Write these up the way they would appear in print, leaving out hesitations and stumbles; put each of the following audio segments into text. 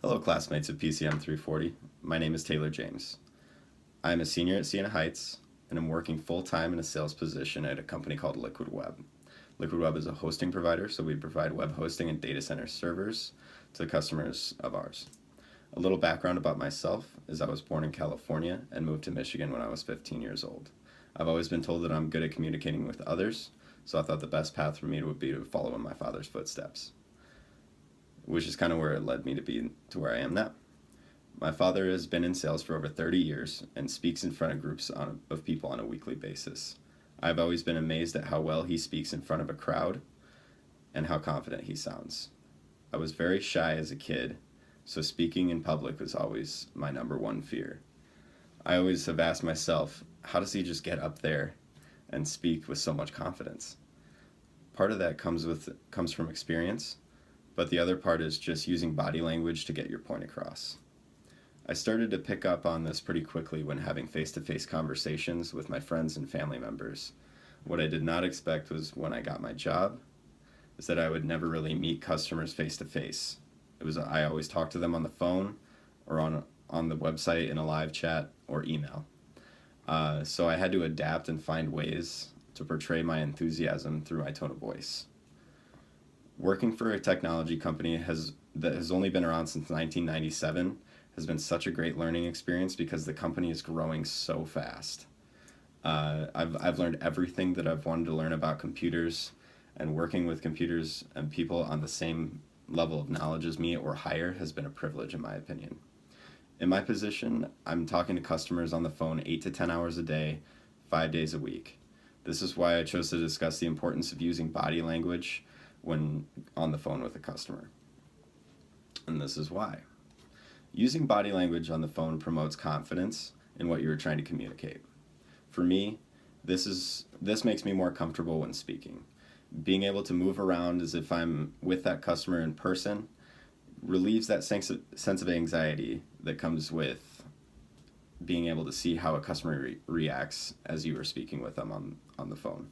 Hello, classmates of PCM 340. My name is Taylor James. I am a senior at Siena Heights, and I'm working full-time in a sales position at a company called Liquid Web. Liquid Web is a hosting provider, so we provide web hosting and data center servers to customers of ours. A little background about myself is I was born in California and moved to Michigan when I was 15 years old. I've always been told that I'm good at communicating with others, so I thought the best path for me would be to follow in my father's footsteps, which is kind of where it led me to where I am now. My father has been in sales for over 30 years and speaks in front of groups of people on a weekly basis. I've always been amazed at how well he speaks in front of a crowd and how confident he sounds. I was very shy as a kid, so speaking in public was always my number one fear. I always have asked myself, how does he just get up there and speak with so much confidence? Part of that comes from experience, but the other part is just using body language to get your point across. I started to pick up on this pretty quickly when having face-to-face conversations with my friends and family members. What I did not expect was when I got my job is that I would never really meet customers face-to-face. I always talked to them on the phone or on the website in a live chat or email. So I had to adapt and find ways to portray my enthusiasm through my tone of voice. Working for a technology company that has only been around since 1997 has been such a great learning experience because the company is growing so fast. I've learned everything that I've wanted to learn about computers, and working with computers and people on the same level of knowledge as me or higher has been a privilege in my opinion. In my position, I'm talking to customers on the phone 8 to 10 hours a day, 5 days a week. This is why I chose to discuss the importance of using body language when on the phone with a customer. And this is why. Using body language on the phone promotes confidence in what you're trying to communicate. For me, this makes me more comfortable when speaking. Being able to move around as if I'm with that customer in person relieves that sense of anxiety that comes with being able to see how a customer reacts as you are speaking with them on the phone.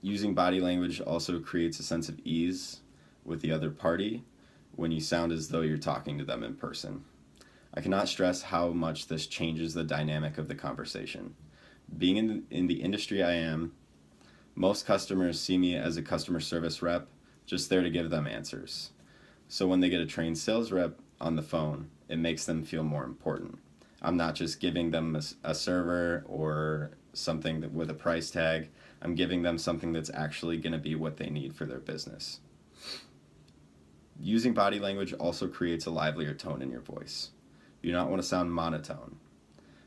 Using body language also creates a sense of ease with the other party when you sound as though you're talking to them in person. I cannot stress how much this changes the dynamic of the conversation. Being in the industry I am, most customers see me as a customer service rep, just there to give them answers. So when they get a trained sales rep on the phone, it makes them feel more important. I'm not just giving them a server or something with a price tag. I'm giving them something that's actually going to be what they need for their business. Using body language also creates a livelier tone in your voice. You do not want to sound monotone.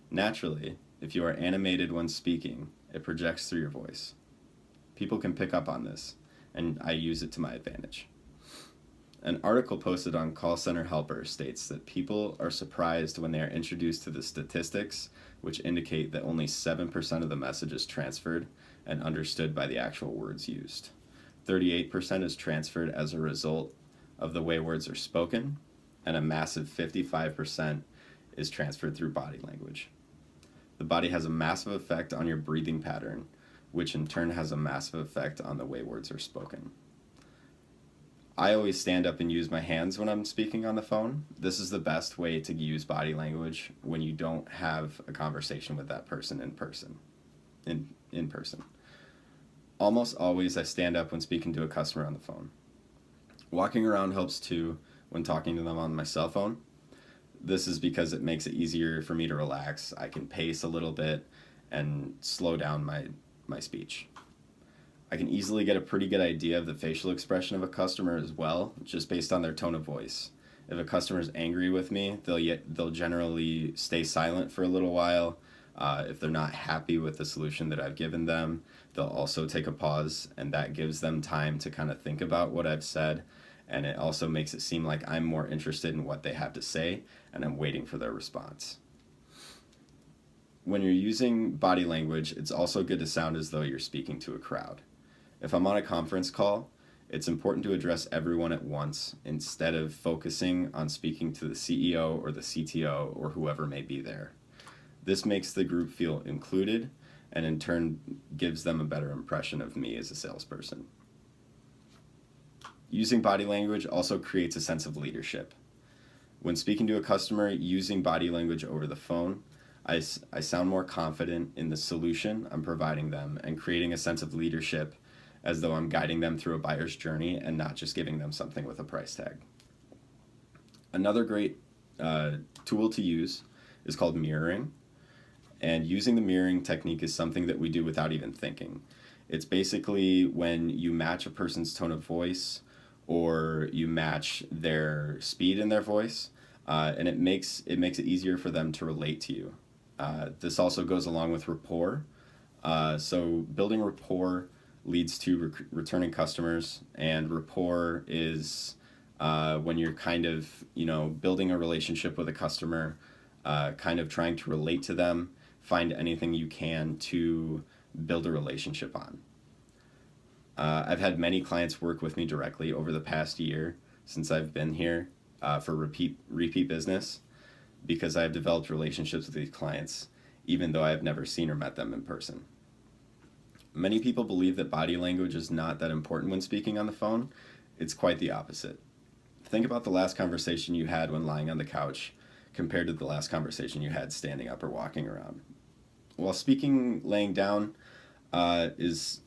Naturally, if you are animated when speaking, it projects through your voice. People can pick up on this, and I use it to my advantage. An article posted on Call Center Helper states that people are surprised when they are introduced to the statistics, which indicate that only 7% of the message is transferred and understood by the actual words used. 38% is transferred as a result of the way words are spoken, and a massive 55% is transferred through body language. The body has a massive effect on your breathing pattern, which in turn has a massive effect on the way words are spoken. I always stand up and use my hands when I'm speaking on the phone. This is the best way to use body language when you don't have a conversation with that person in person. Almost always I stand up when speaking to a customer on the phone. Walking around helps too when talking to them on my cell phone. This is because it makes it easier for me to relax. I can pace a little bit and slow down my speech. I can easily get a pretty good idea of the facial expression of a customer as well, just based on their tone of voice. If a customer is angry with me, they'll generally stay silent for a little while. If they're not happy with the solution that I've given them, they'll also take a pause, and that gives them time to kind of think about what I've said, and it also makes it seem like I'm more interested in what they have to say, and I'm waiting for their response. When you're using body language, it's also good to sound as though you're speaking to a crowd. If I'm on a conference call, it's important to address everyone at once instead of focusing on speaking to the CEO or the CTO or whoever may be there. This makes the group feel included and in turn gives them a better impression of me as a salesperson. Using body language also creates a sense of leadership. When speaking to a customer using body language over the phone, I sound more confident in the solution I'm providing them and creating a sense of leadership as though I'm guiding them through a buyer's journey and not just giving them something with a price tag. Another great tool to use is called mirroring. And using the mirroring technique is something that we do without even thinking. It's basically when you match a person's tone of voice or you match their speed in their voice, and it makes it easier for them to relate to you. This also goes along with rapport. So building rapport leads to returning customers, and rapport is when you're kind of building a relationship with a customer, kind of trying to relate to them, find anything you can to build a relationship on. I've had many clients work with me directly over the past year since I've been here for repeat business, because I've developed relationships with these clients even though I've never seen or met them in person. Many people believe that body language is not that important when speaking on the phone. It's quite the opposite. Think about the last conversation you had when lying on the couch compared to the last conversation you had standing up or walking around. While speaking laying down is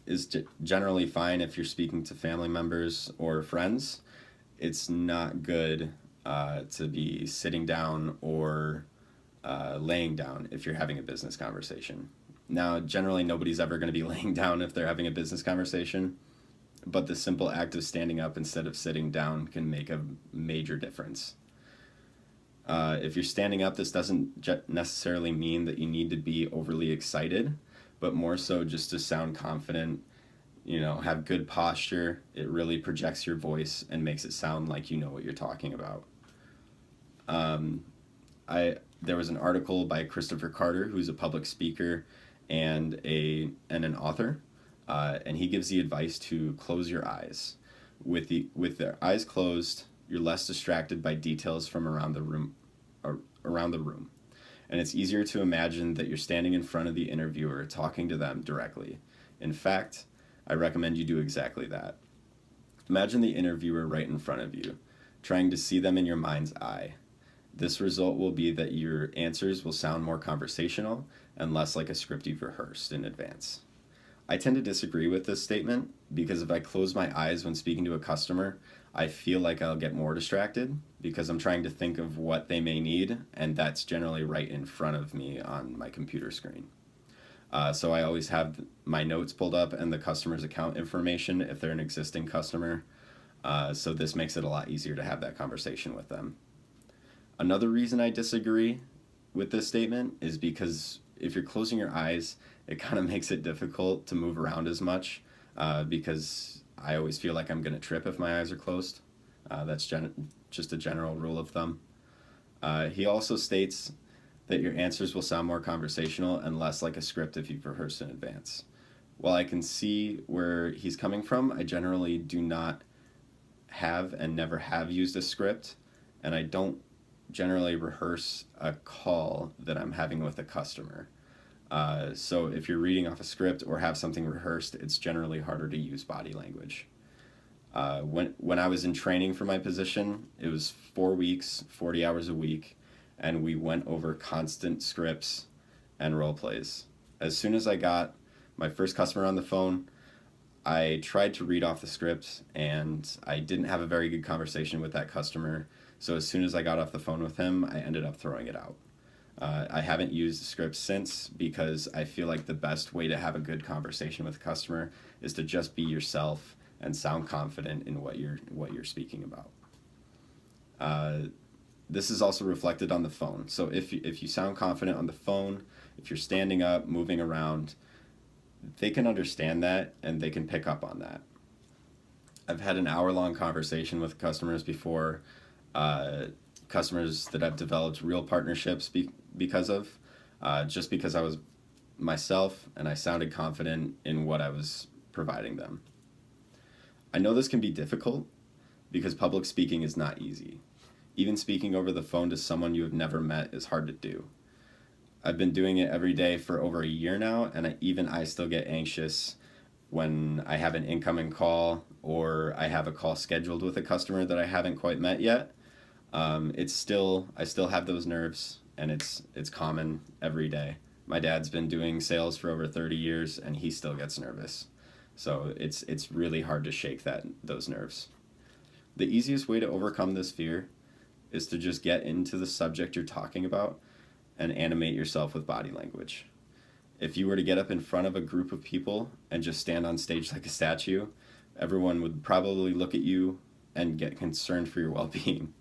generally fine if you're speaking to family members or friends, it's not good to be sitting down or laying down if you're having a business conversation. Now, generally nobody's ever going to be laying down if they're having a business conversation, but the simple act of standing up instead of sitting down can make a major difference. If you're standing up, this doesn't necessarily mean that you need to be overly excited, but more so just to sound confident, have good posture. It really projects your voice and makes it sound like you know what you're talking about. There was an article by Christopher Carter, who's a public speaker and an author, and he gives the advice to close your eyes. With their eyes closed, you're less distracted by details from around the room, and it's easier to imagine that you're standing in front of the interviewer talking to them directly. In fact, I recommend you do exactly that. Imagine the interviewer right in front of you, trying to see them in your mind's eye. This result will be that your answers will sound more conversational and less like a script you've rehearsed in advance. I tend to disagree with this statement because if I close my eyes when speaking to a customer, I feel like I'll get more distracted because I'm trying to think of what they may need, and that's generally right in front of me on my computer screen. So I always have my notes pulled up and the customer's account information if they're an existing customer. So this makes it a lot easier to have that conversation with them. Another reason I disagree with this statement is because if you're closing your eyes, it kind of makes it difficult to move around as much because I always feel like I'm going to trip if my eyes are closed. That's just a general rule of thumb. He also states that your answers will sound more conversational and less like a script if you've rehearsed in advance. While I can see where he's coming from, I generally do not have and never have used a script, and I don't generally rehearse a call that I'm having with a customer. So if you're reading off a script or have something rehearsed, it's generally harder to use body language. When I was in training for my position, it was 4 weeks, 40 hours a week, and we went over constant scripts and role plays. As soon as I got my first customer on the phone, I tried to read off the script, and I didn't have a very good conversation with that customer. So as soon as I got off the phone with him, I ended up throwing it out. I haven't used the script since because I feel like the best way to have a good conversation with a customer is to just be yourself and sound confident in what you're speaking about. This is also reflected on the phone. So if you sound confident on the phone, if you're standing up, moving around, they can understand that and they can pick up on that. I've had an hour-long conversation with customers before, customers that I've developed real partnerships because of, just because I was myself and I sounded confident in what I was providing them. I know this can be difficult because public speaking is not easy. Even speaking over the phone to someone you have never met is hard to do. I've been doing it every day for over a year now, and I still get anxious when I have an incoming call or I have a call scheduled with a customer that I haven't quite met yet. I still have those nerves, and it's common every day. My dad's been doing sales for over 30 years, and he still gets nervous. So it's really hard to shake those nerves. The easiest way to overcome this fear is to just get into the subject you're talking about and animate yourself with body language. If you were to get up in front of a group of people and just stand on stage like a statue, everyone would probably look at you and get concerned for your well-being.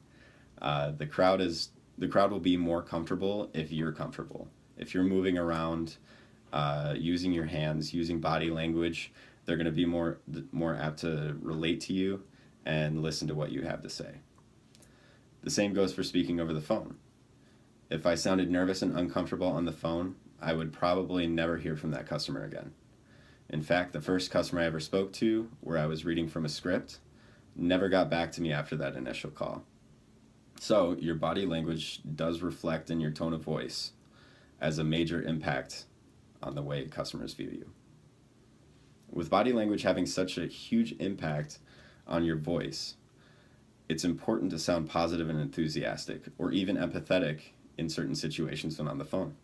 The crowd will be more comfortable if you're comfortable. If you're moving around, using your hands, using body language, they're going to be more apt to relate to you and listen to what you have to say. The same goes for speaking over the phone. If I sounded nervous and uncomfortable on the phone, I would probably never hear from that customer again. In fact, the first customer I ever spoke to, where I was reading from a script, never got back to me after that initial call. So your body language does reflect in your tone of voice as a major impact on the way customers view you. With body language having such a huge impact on your voice, it's important to sound positive and enthusiastic, or even empathetic in certain situations when on the phone.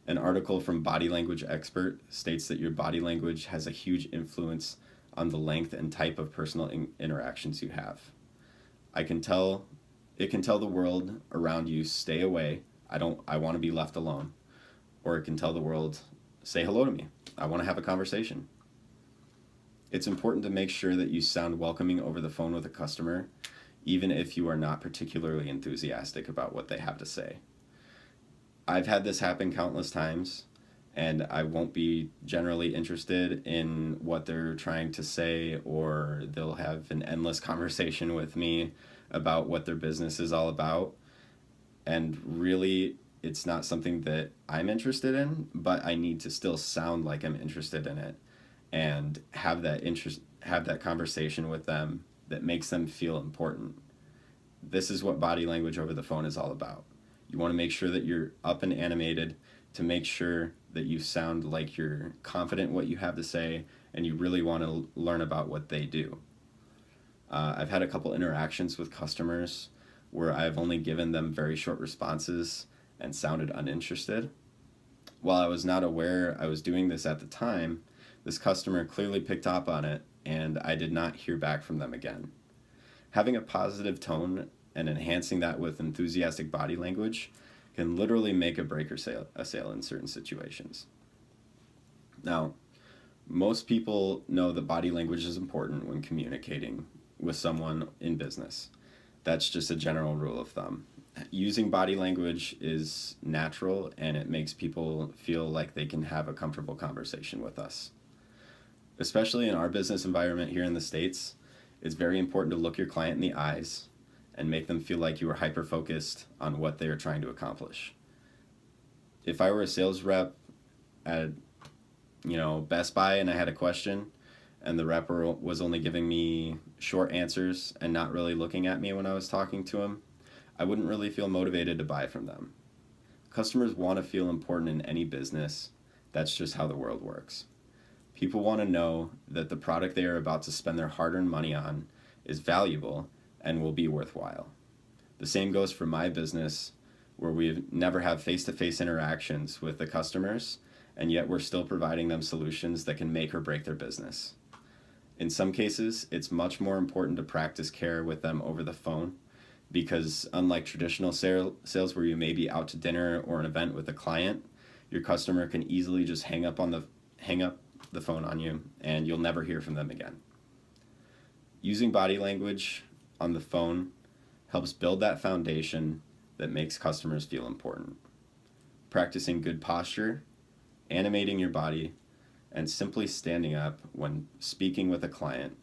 An article from Body Language Expert states that your body language has a huge influence on the length and type of personal interactions you have. It can tell the world around you, stay away, I want to be left alone. Or it can tell the world, say hello to me, I want to have a conversation. It's important to make sure that you sound welcoming over the phone with a customer, even if you are not particularly enthusiastic about what they have to say. I've had this happen countless times, and I won't be generally interested in what they're trying to say, or they'll have an endless conversation with me about what their business is all about. And really, it's not something that I'm interested in, but I need to still sound like I'm interested in it and have that conversation with them that makes them feel important. This is what body language over the phone is all about. You want to make sure that you're up and animated to make sure that you sound like you're confident in what you have to say and you really want to learn about what they do. I've had a couple interactions with customers where I've only given them very short responses and sounded uninterested. While I was not aware I was doing this at the time, this customer clearly picked up on it, and I did not hear back from them again. Having a positive tone and enhancing that with enthusiastic body language can literally make or break a sale in certain situations. Now, most people know that body language is important when communicating with someone in business. That's just a general rule of thumb. Using body language is natural, and it makes people feel like they can have a comfortable conversation with us. Especially in our business environment here in the States, it's very important to look your client in the eyes and make them feel like you are hyper-focused on what they are trying to accomplish. If I were a sales rep at Best Buy and I had a question and the rep was only giving me short answers and not really looking at me when I was talking to him, I wouldn't really feel motivated to buy from them. Customers want to feel important in any business. That's just how the world works. People want to know that the product they are about to spend their hard-earned money on is valuable and will be worthwhile. The same goes for my business, where we never have face-to-face interactions with the customers, and yet we're still providing them solutions that can make or break their business. In some cases, it's much more important to practice care with them over the phone, because unlike traditional sales where you may be out to dinner or an event with a client, your customer can easily just hang up the phone on you and you'll never hear from them again. Using body language on the phone helps build that foundation that makes customers feel important. Practicing good posture, animating your body, and simply standing up when speaking with a client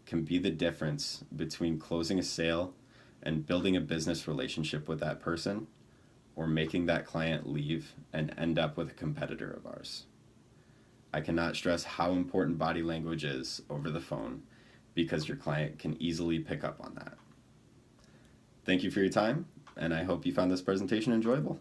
can be the difference between closing a sale and building a business relationship with that person, or making that client leave and end up with a competitor of ours. I cannot stress how important body language is over the phone, because your client can easily pick up on that. Thank you for your time, and I hope you found this presentation enjoyable.